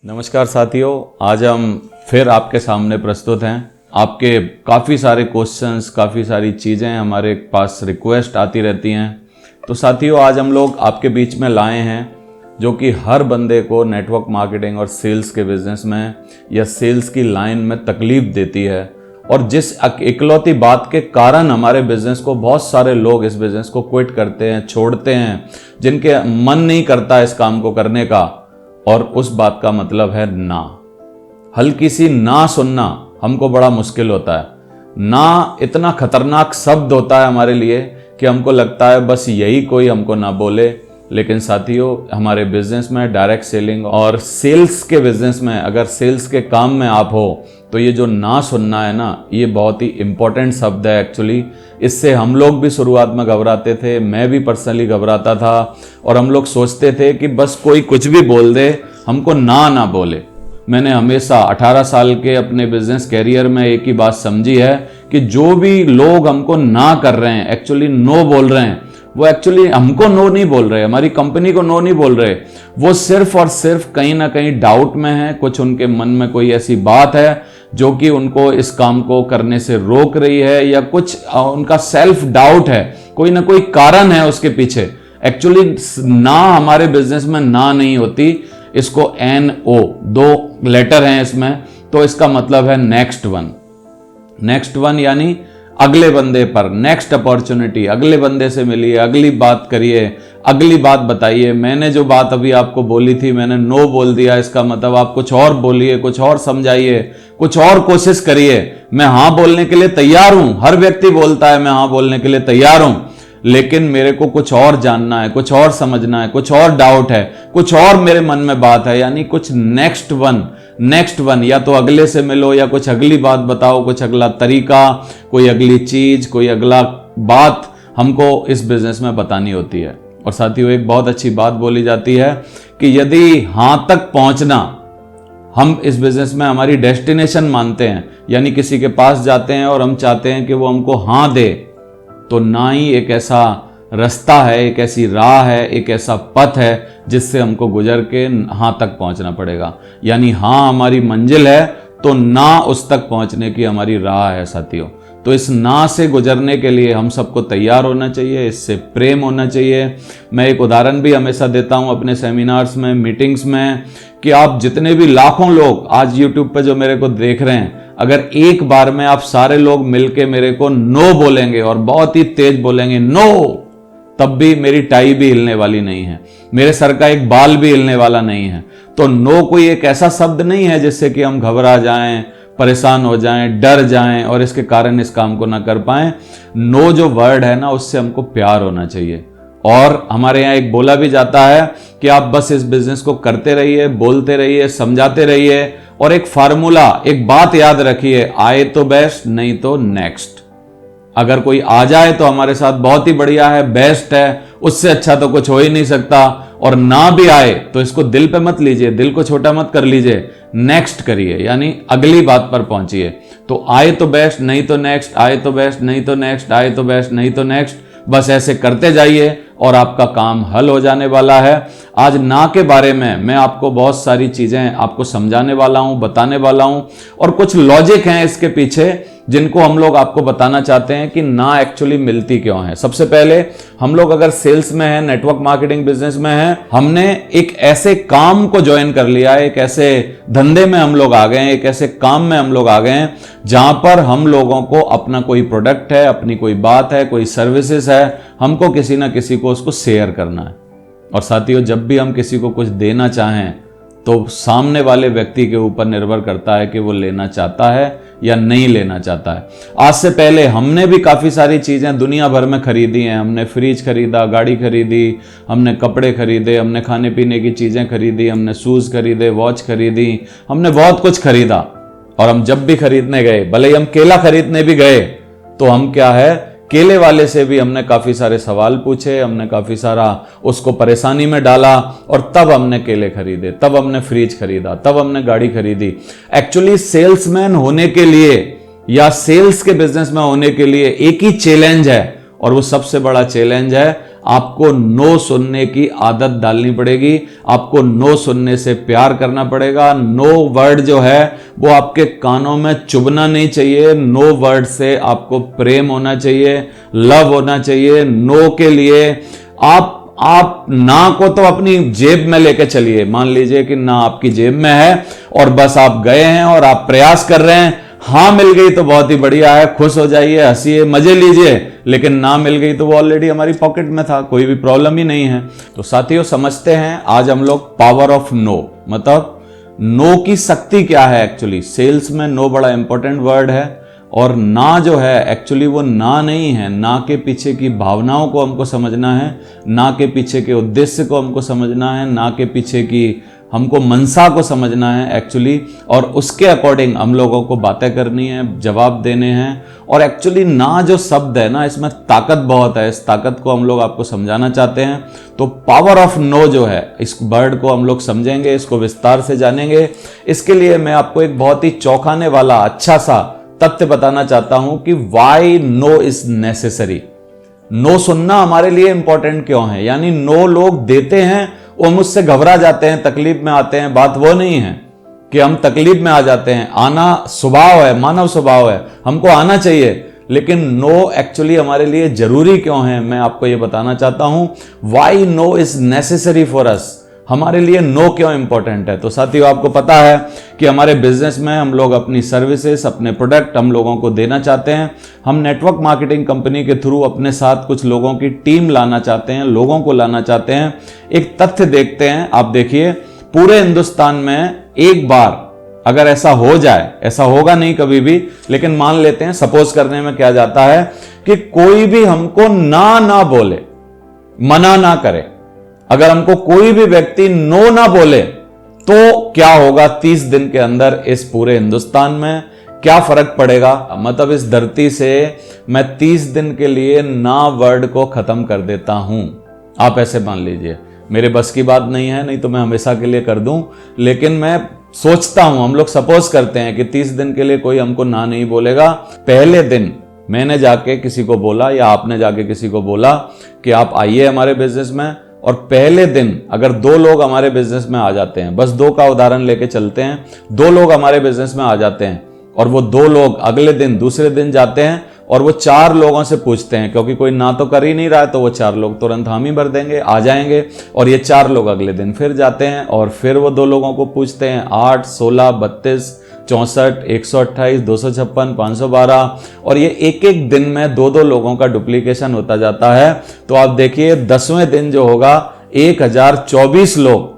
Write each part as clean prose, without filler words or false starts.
नमस्कार साथियों, आज हम फिर आपके सामने प्रस्तुत हैं। आपके काफ़ी सारे क्वेश्चंस, काफ़ी सारी चीज़ें हमारे पास रिक्वेस्ट आती रहती हैं। तो साथियों, आज हम लोग आपके बीच में लाए हैं जो कि हर बंदे को नेटवर्क मार्केटिंग और सेल्स के बिजनेस में या सेल्स की लाइन में तकलीफ देती है, और जिस इकलौती बात के कारण हमारे बिजनेस को बहुत सारे लोग इस बिजनेस को क्विट करते हैं, छोड़ते हैं, जिनके मन नहीं करता इस काम को करने का। और उस बात का मतलब है ना। हल्की सी ना सुनना हमको बड़ा मुश्किल होता है। ना इतना खतरनाक शब्द होता है हमारे लिए कि हमको लगता है बस यही कोई हमको ना बोले। लेकिन साथियों, हमारे बिजनेस में डायरेक्ट सेलिंग और सेल्स के बिजनेस में, अगर सेल्स के काम में आप हो तो ये जो ना सुनना है ना, ये बहुत ही इंपॉर्टेंट शब्द है एक्चुअली। इससे हम लोग भी शुरुआत में घबराते थे, मैं भी पर्सनली घबराता था, और हम लोग सोचते थे कि बस कोई कुछ भी बोल दे, हमको ना बोले। मैंने हमेशा 18 साल के अपने बिजनेस कैरियर में एक ही बात समझी है कि जो भी लोग हमको ना कर रहे हैं, एक्चुअली नो बोल रहे हैं, वो एक्चुअली हमको नो नहीं बोल रहे, हमारी कंपनी को नो नहीं बोल रहे। वो सिर्फ और सिर्फ कहीं ना कहीं डाउट में है। कुछ उनके मन में कोई ऐसी बात है जो कि उनको इस काम को करने से रोक रही है, या कुछ उनका सेल्फ डाउट है, कोई ना कोई कारण है उसके पीछे। एक्चुअली ना हमारे बिजनेस में ना नहीं होती। इसको NO, 2 लेटर हैं इसमें, तो इसका मतलब है नेक्स्ट वन। नेक्स्ट वन यानी अगले बंदे पर, नेक्स्ट अपॉर्चुनिटी, अगले बंदे से मिलिए, अगली बात करिए, अगली बात बताइए। मैंने जो बात अभी आपको बोली थी, मैंने नो बोल दिया, इसका मतलब आप कुछ और बोलिए, कुछ और समझाइए, कुछ और कोशिश करिए। मैं हाँ बोलने के लिए तैयार हूं, हर व्यक्ति बोलता है मैं हाँ बोलने के लिए तैयार हूं, लेकिन मेरे को कुछ और जानना है, कुछ और समझना है, कुछ और डाउट है, कुछ और मेरे मन में बात है, यानी कुछ नेक्स्ट वन। या तो अगले से मिलो, या कुछ अगली बात बताओ, कुछ अगला तरीका, कोई अगली चीज, कोई अगला बात हमको इस बिजनेस में बतानी होती है। और साथियों, एक बहुत अच्छी बात बोली जाती है कि यदि हां तक पहुंचना हम इस बिजनेस में हमारी डेस्टिनेशन मानते हैं, यानी किसी के पास जाते हैं और हम चाहते हैं कि वो हमको हां दे, तो ना ही एक ऐसा रास्ता है, एक ऐसी राह है, एक ऐसा पथ है जिससे हमको गुजर के हां तक पहुंचना पड़ेगा। यानी हां हमारी मंजिल है, तो ना उस तक पहुंचने की हमारी राह है साथियों। तो इस ना से गुजरने के लिए हम सबको तैयार होना चाहिए, इससे प्रेम होना चाहिए। मैं एक उदाहरण भी हमेशा देता हूं अपने सेमिनार्स में, मीटिंग्स में, कि आप जितने भी लाखों लोग आज यूट्यूब पे जो मेरे को देख रहे हैं, अगर एक बार में आप सारे लोग मिलके मेरे को नो बोलेंगे और बहुत ही तेज बोलेंगे नो, तब भी मेरी टाई भी हिलने वाली नहीं है, मेरे सर का एक बाल भी हिलने वाला नहीं है। तो नो कोई एक ऐसा शब्द नहीं है जिससे कि हम घबरा जाएं, परेशान हो जाएं, डर जाएं और इसके कारण इस काम को ना कर पाएं। नो जो वर्ड है ना, उससे हमको प्यार होना चाहिए। और हमारे यहाँ एक बोला भी जाता है कि आप बस इस बिजनेस को करते रहिए, बोलते रहिए, समझाते रहिए, और एक फार्मूला, एक बात याद रखिए, आए तो बेस्ट, नहीं तो नेक्स्ट। अगर कोई आ जाए तो हमारे साथ बहुत ही बढ़िया है, बेस्ट है, उससे अच्छा तो कुछ हो ही नहीं सकता। और ना भी आए तो इसको दिल पे मत लीजिए, दिल को छोटा मत कर लीजिए, नेक्स्ट करिए, यानी अगली बात पर पहुंचिए। तो आए तो बेस्ट, नहीं तो नेक्स्ट, आए तो बेस्ट, नहीं तो नेक्स्ट, आए तो बेस्ट, नहीं तो नेक्स्ट। बस ऐसे करते जाइए और आपका काम हल हो जाने वाला है। आज ना के बारे में मैं आपको बहुत सारी चीजें आपको समझाने वाला हूं, बताने वाला हूं, और कुछ लॉजिक हैं इसके पीछे जिनको हम लोग आपको बताना चाहते हैं कि ना एक्चुअली मिलती क्यों है। सबसे पहले, हम लोग अगर सेल्स में हैं, नेटवर्क मार्केटिंग बिजनेस में हैं, हमने एक ऐसे काम को ज्वाइन कर लिया है, एक ऐसे धंधे में हम लोग आ गए हैं, एक ऐसे काम में हम लोग आ गए हैं जहां पर हम लोगों को अपना कोई प्रोडक्ट है, अपनी कोई बात है, कोई सर्विसेज है, हमको किसी ना किसी को उसको शेयर करना है। और साथियों, जब भी हम किसी को कुछ देना चाहें तो सामने वाले व्यक्ति के ऊपर निर्भर करता है कि वो लेना चाहता है या नहीं लेना चाहता है। आज से पहले हमने भी काफ़ी सारी चीज़ें दुनिया भर में खरीदी हैं। हमने फ्रिज खरीदा, गाड़ी खरीदी, हमने कपड़े खरीदे, हमने खाने पीने की चीज़ें खरीदी, हमने शूज़ खरीदे, वॉच खरीदी, हमने बहुत कुछ खरीदा। और हम जब भी खरीदने गए, भले ही हम केला खरीदने भी गए, तो हम क्या है, केले वाले से भी हमने काफी सारे सवाल पूछे, हमने काफी सारा उसको परेशानी में डाला, और तब हमने केले खरीदे, तब हमने फ्रिज खरीदा, तब हमने गाड़ी खरीदी। एक्चुअली सेल्समैन होने के लिए या सेल्स के बिजनेस में होने के लिए एक ही चैलेंज है, और वो सबसे बड़ा चैलेंज है आपको नो सुनने की आदत डालनी पड़ेगी, आपको नो सुनने से प्यार करना पड़ेगा। नो वर्ड जो है वो आपके कानों में चुभना नहीं चाहिए। नो वर्ड से आपको प्रेम होना चाहिए, लव होना चाहिए। नो के लिए आप ना को तो अपनी जेब में लेके चलिए। मान लीजिए कि ना आपकी जेब में है और बस आप गए हैं और आप प्रयास कर रहे हैं, हाँ मिल गई तो बहुत ही बढ़िया है, खुश हो जाइए, हंसिए, मजे लीजिए। लेकिन ना मिल गई तो वो ऑलरेडी हमारी पॉकेट में था, कोई भी प्रॉब्लम ही नहीं है। तो साथियों समझते हैं आज हम लोग पावर ऑफ नो, मतलब नो की शक्ति क्या है। एक्चुअली सेल्स में नो बड़ा इंपॉर्टेंट वर्ड है। और ना जो है एक्चुअली वो ना नहीं है, ना के पीछे की भावनाओं को हमको समझना है, ना के पीछे के उद्देश्य को हमको समझना है, ना के पीछे की हमको मनसा को समझना है एक्चुअली। और उसके अकॉर्डिंग हम लोगों को बातें करनी है, जवाब देने हैं। और एक्चुअली ना जो शब्द है ना, इसमें ताकत बहुत है। इस ताकत को हम लोग आपको समझाना चाहते हैं। तो पावर ऑफ नो जो है, इस वर्ड को हम लोग समझेंगे, इसको विस्तार से जानेंगे। इसके लिए मैं आपको एक बहुत ही चौंकाने वाला अच्छा सा तथ्य बताना चाहता हूं कि why no is necessary. No सुनना हमारे लिए इंपॉर्टेंट क्यों है, यानी नो लोग देते हैं, वो मुझसे घबरा जाते हैं, तकलीफ में आते हैं। बात वो नहीं है कि हम तकलीफ में आ जाते हैं, आना स्वभाव है, मानव स्वभाव है, हमको आना चाहिए। लेकिन नो एक्चुअली हमारे लिए जरूरी क्यों है, मैं आपको ये बताना चाहता हूं। Why no is necessary for us, हमारे लिए नो क्यों इंपॉर्टेंट है। तो साथियों आपको पता है कि हमारे बिजनेस में हम लोग अपनी सर्विसेज, अपने प्रोडक्ट हम लोगों को देना चाहते हैं। हम नेटवर्क मार्केटिंग कंपनी के थ्रू अपने साथ कुछ लोगों की टीम लाना चाहते हैं, लोगों को लाना चाहते हैं। एक तथ्य देखते हैं, आप देखिए पूरे हिंदुस्तान में एक बार अगर ऐसा हो जाए, ऐसा होगा नहीं कभी भी, लेकिन मान लेते हैं, सपोज करने में क्या जाता है कि कोई भी हमको ना बोले, मना ना करे, अगर हमको कोई भी व्यक्ति नो ना बोले तो क्या होगा 30 दिन के अंदर इस पूरे हिंदुस्तान में क्या फर्क पड़ेगा। मतलब इस धरती से मैं 30 दिन के लिए ना वर्ड को खत्म कर देता हूं। आप ऐसे मान लीजिए, मेरे बस की बात नहीं है, नहीं तो मैं हमेशा के लिए कर दूं, लेकिन मैं सोचता हूं, हम लोग सपोज करते हैं कि 30 दिन के लिए कोई हमको ना नहीं बोलेगा। पहले दिन मैंने जाके किसी को बोला या आपने जाके किसी को बोला कि आप आइए हमारे बिजनेस में, और पहले दिन अगर 2 लोग हमारे बिजनेस में आ जाते हैं, बस 2 का उदाहरण लेके चलते हैं, 2 लोग हमारे बिजनेस में आ जाते हैं और वो 2 लोग अगले दिन, दूसरे दिन जाते हैं और वो 4 लोगों से पूछते हैं, क्योंकि कोई ना तो कर ही नहीं रहा है, तो वो 4 लोग तुरंत हामी भर देंगे, आ जाएंगे। और ये 4 लोग अगले दिन फिर जाते हैं और फिर वो 2 लोगों को पूछते हैं, 8, 16, 32, 64, 128, 256, 512, और ये एक एक दिन में 2-2 लोगों का डुप्लीकेशन होता जाता है। तो आप देखिए 10वें दिन जो होगा 1024 लोग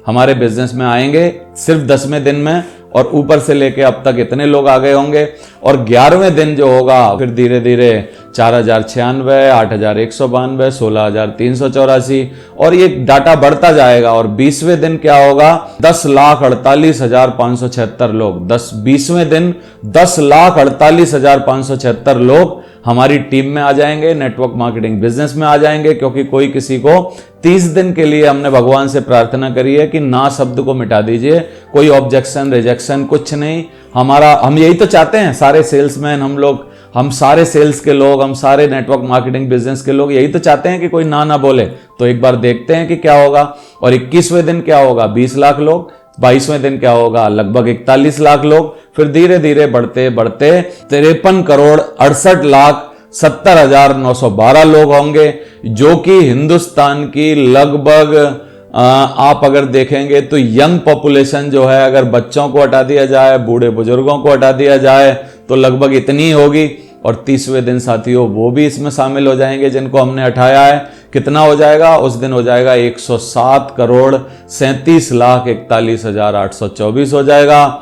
हमारे बिजनेस में आएंगे सिर्फ 10वें दिन में, और ऊपर से लेके अब तक इतने लोग आ गए होंगे। और 11वें दिन जो होगा फिर धीरे धीरे 4096, 8192, 16384, और ये डाटा बढ़ता जाएगा। और 20वें दिन क्या होगा, 10,48,576 लोग। 20वें दिन 10,48,576 लोग हमारी टीम में आ जाएंगे, नेटवर्क मार्केटिंग बिजनेस में आ जाएंगे। क्योंकि कोई किसी को 30 दिन के लिए हमने भगवान से प्रार्थना करी है कि ना शब्द को मिटा दीजिए, कोई ऑब्जेक्शन रिजेक्शन कुछ नहीं। हम यही तो चाहते हैं, सारे सेल्समैन हम लोग, हम सारे सेल्स के लोग, हम सारे नेटवर्क मार्केटिंग बिजनेस के लोग यही तो चाहते हैं कि कोई ना बोले। तो एक बार देखते हैं कि क्या होगा। और 21वें दिन क्या होगा, 20 लाख लोग। 22वें दिन क्या होगा, लगभग 41 लाख लोग। फिर धीरे धीरे बढ़ते बढ़ते 53,68,70,912 लोग होंगे, जो कि हिंदुस्तान की लगभग आप अगर देखेंगे तो यंग पॉपुलेशन जो है, अगर बच्चों को हटा दिया जाए, बूढ़े बुजुर्गों को हटा दिया जाए, तो लगभग इतनी होगी। और 30वें दिन साथियों वो भी इसमें शामिल हो जाएंगे जिनको हमने हटाया है। कितना हो जाएगा उस दिन, हो जाएगा 107,37,41,824 हो जाएगा।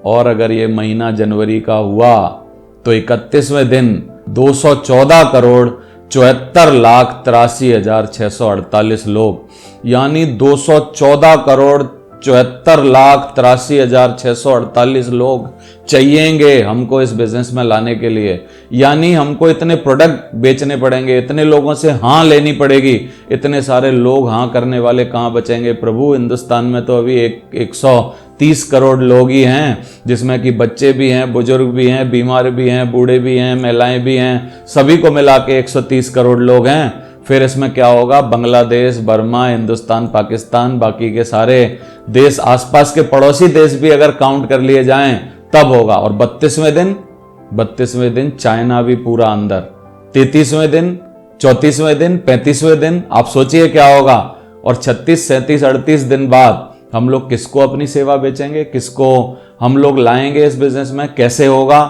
और अगर ये महीना जनवरी का हुआ तो 31वें दिन 214,74,83,648 लोग, यानी 214,74,83,648 लोग चाहिएंगे हमको इस बिजनेस में लाने के लिए। यानी हमको इतने प्रोडक्ट बेचने पड़ेंगे, इतने लोगों से हाँ लेनी पड़ेगी। इतने सारे लोग हाँ करने वाले कहाँ बचेंगे प्रभु। हिंदुस्तान में तो अभी 130 करोड़ लोग ही हैं, जिसमें कि बच्चे भी हैं, बुजुर्ग भी हैं, बीमार भी हैं, बूढ़े भी हैं, महिलाएं भी हैं, सभी को मिला के 130 करोड़ लोग हैं। फिर इसमें क्या होगा, बांग्लादेश, बर्मा, हिंदुस्तान, पाकिस्तान, बाकी के सारे देश, आसपास के पड़ोसी देश भी अगर काउंट कर लिए जाएं तब होगा। और 32वें दिन चाइना भी पूरा अंदर, 33वें दिन, 34वें दिन, 35वें दिन, आप सोचिए क्या होगा। और 36, 37, 38 दिन बाद हम लोग किसको अपनी सेवा बेचेंगे, किसको हम लोग लाएंगे इस बिजनेस में, कैसे होगा।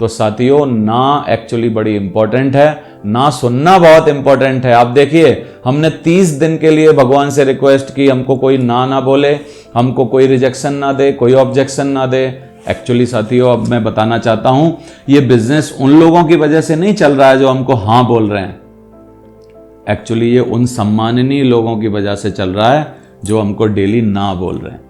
तो साथियों, ना एक्चुअली बड़ी इंपॉर्टेंट है, ना सुनना बहुत इंपॉर्टेंट है। आप देखिए, हमने 30 दिन के लिए भगवान से रिक्वेस्ट की, हमको कोई ना बोले, हमको कोई रिजेक्शन ना दे, कोई ऑब्जेक्शन ना दे। एक्चुअली साथियों, अब मैं बताना चाहता हूं, ये बिजनेस उन लोगों की वजह से नहीं चल रहा है जो हमको हाँ बोल रहे हैं। एक्चुअली ये उन सम्माननीय लोगों की वजह से चल रहा है जो हमको डेली ना बोल रहे हैं।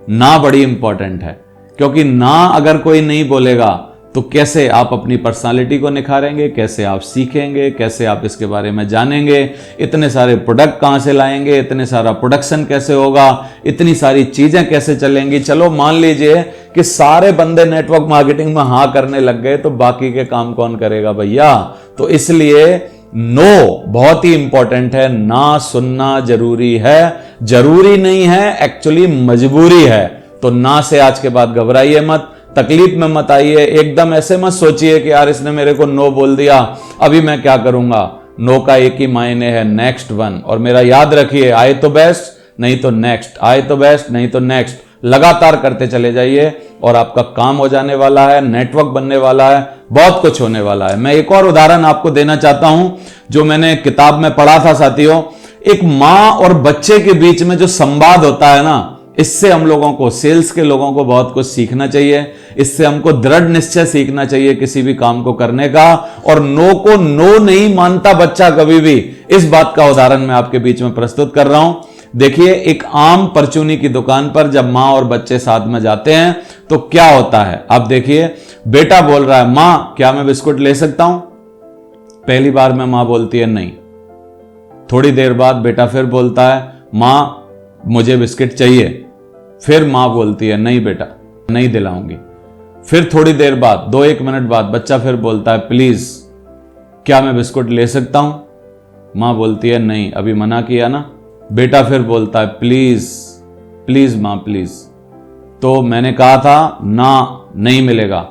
ना बड़ी इंपॉर्टेंट है, क्योंकि ना अगर कोई नहीं बोलेगा तो कैसे आप अपनी पर्सनालिटी को निखारेंगे, कैसे आप सीखेंगे, कैसे आप इसके बारे में जानेंगे, इतने सारे प्रोडक्ट कहां से लाएंगे, इतने सारा प्रोडक्शन कैसे होगा, इतनी सारी चीजें कैसे चलेंगी। चलो मान लीजिए कि सारे बंदे नेटवर्क मार्केटिंग में हाँ करने लग गए, तो बाकी के काम कौन करेगा भैया। तो इसलिए नो बहुत ही इंपॉर्टेंट है, ना सुनना जरूरी है, जरूरी नहीं है, एक्चुअली मजबूरी है। तो ना से आज के बाद घबराइए मत, तकलीफ में मत आइए, एकदम ऐसे मत सोचिए कि यार इसने मेरे को नो बोल दिया, अभी मैं क्या करूंगा। नो का एक ही मायने है, नेक्स्ट वन। और मेरा याद रखिए, आए तो बेस्ट नहीं तो नेक्स्ट, आए तो बेस्ट नहीं तो नेक्स्ट, लगातार करते चले जाइए और आपका काम हो जाने वाला है, नेटवर्क बनने वाला है, बहुत कुछ होने वाला है। मैं एक और उदाहरण आपको देना चाहता हूं जो मैंने किताब में पढ़ा था साथियों। एक मां और बच्चे के बीच में जो संवाद होता है ना, इससे हम लोगों को, सेल्स के लोगों को बहुत कुछ सीखना चाहिए। इससे हमको दृढ़ निश्चय सीखना चाहिए किसी भी काम को करने का। और नो को नो नहीं मानता बच्चा कभी भी, इस बात का उदाहरण मैं आपके बीच में प्रस्तुत कर रहा हूं। देखिए, एक आम परचूनी की दुकान पर जब मां और बच्चे साथ में जाते हैं तो क्या होता है, आप देखिए। बेटा बोल रहा है, मां क्या मैं बिस्कुट ले सकता हूं। पहली बार में मां बोलती है नहीं। थोड़ी देर बाद बेटा फिर बोलता है, मां मुझे बिस्किट चाहिए। फिर मां बोलती है, नहीं बेटा नहीं दिलाऊंगी। फिर थोड़ी देर बाद, 2-1 मिनट बाद बच्चा फिर बोलता है, प्लीज क्या मैं बिस्कुट ले सकता हूं। मां बोलती है नहीं, अभी मना किया ना। बेटा फिर बोलता है, प्लीज प्लीज मां प्लीज। तो मैंने कहा था ना, नहीं मिलेगा।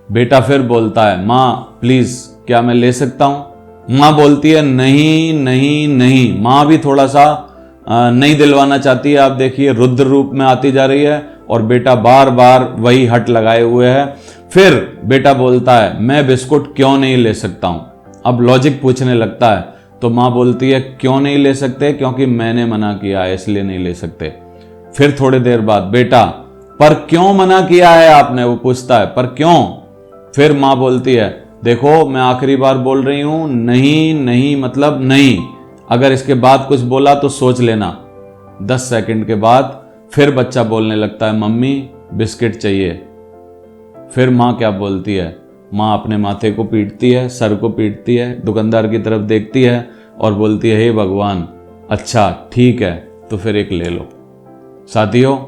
बेटा फिर बोलता है, मां प्लीज क्या मैं ले सकता हूं। मां बोलती है नहीं नहीं नहीं। मां भी थोड़ा सा नहीं दिलवाना चाहती है। आप देखिए, रुद्र रूप में आती जा रही है और बेटा बार बार वही हट लगाए हुए है। फिर बेटा बोलता है, मैं बिस्कुट क्यों नहीं ले सकता हूं। अब लॉजिक पूछने लगता है तो मां बोलती है, क्यों नहीं ले सकते, क्योंकि मैंने मना किया है इसलिए नहीं ले सकते। फिर थोड़ी देर बाद, बेटा पर क्यों मना किया है आपने, वो पूछता है, पर क्यों। फिर मां बोलती है, देखो मैं आखिरी बार बोल रही हूं, नहीं नहीं मतलब नहीं, अगर इसके बाद कुछ बोला तो सोच लेना। 10 सेकंड के बाद फिर बच्चा बोलने लगता है, मम्मी बिस्किट चाहिए। फिर मां क्या बोलती है, मां अपने माथे को पीटती है, सर को पीटती है, दुकानदार की तरफ देखती है और बोलती है, हे भगवान, अच्छा ठीक है तो फिर एक ले लो। साथियों,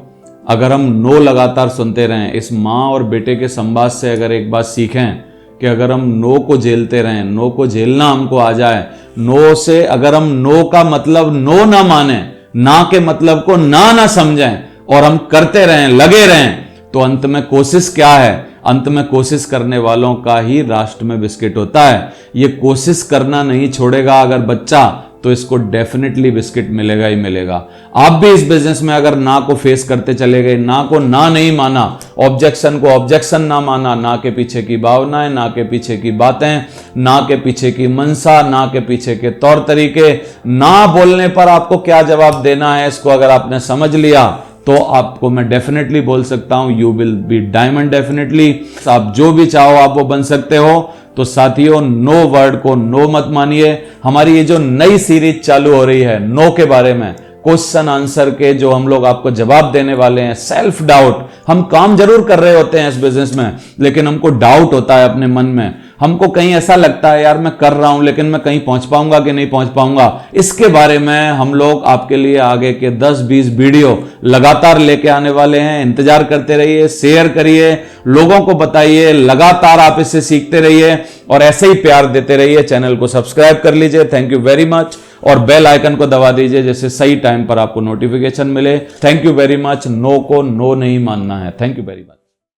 अगर हम नो लगातार सुनते रहें, इस मां और बेटे के संवाद से अगर एक बात सीखें कि अगर हम नो को झेलते रहें, नो को झेलना हमको आ जाए, नो से अगर हम नो का मतलब नो ना माने, ना के मतलब को ना समझें और हम करते रहें, लगे रहें, तो अंत में कोशिश क्या है, अंत में कोशिश करने वालों का ही राष्ट्र में बिस्किट होता है। ये कोशिश करना नहीं छोड़ेगा अगर बच्चा, तो इसको डेफिनेटली बिस्किट मिलेगा ही मिलेगा। आप भी इस बिजनेस में अगर ना को फेस करते चले गए, ना को ना नहीं माना, ऑब्जेक्शन को ऑब्जेक्शन ना माना, ना के पीछे की भावनाएं, ना के पीछे की बातें, ना के पीछे की मनसा, ना के पीछे के तौर तरीके, ना बोलने पर आपको क्या जवाब देना है, इसको अगर आपने समझ लिया तो आपको मैं डेफिनेटली बोल सकता हूं, you will be diamond definitely. आप जो भी चाहो आप वो बन सकते हो। तो साथियों, नो वर्ड को नो मत मानिए। हमारी ये जो नई सीरीज चालू हो रही है नो के बारे में, क्वेश्चन आंसर के जो हम लोग आपको जवाब देने वाले हैं, सेल्फ डाउट, हम काम जरूर कर रहे होते हैं इस बिजनेस में, लेकिन हमको डाउट होता है अपने मन में, हमको कहीं ऐसा लगता है यार मैं कर रहा हूं लेकिन मैं कहीं पहुंच पाऊंगा कि नहीं पहुंच पाऊंगा। इसके बारे में हम लोग आपके लिए आगे के 10-20 वीडियो लगातार लेके आने वाले हैं। इंतजार करते रहिए, शेयर करिए, लोगों को बताइए, लगातार आप इससे सीखते रहिए और ऐसे ही प्यार देते रहिए। चैनल को सब्सक्राइब कर लीजिए। Thank you very much. और बेल आइकन को दबा दीजिए जैसे सही टाइम पर आपको नोटिफिकेशन मिले। Thank you very much. No को नो नहीं मानना है। Thank you very much.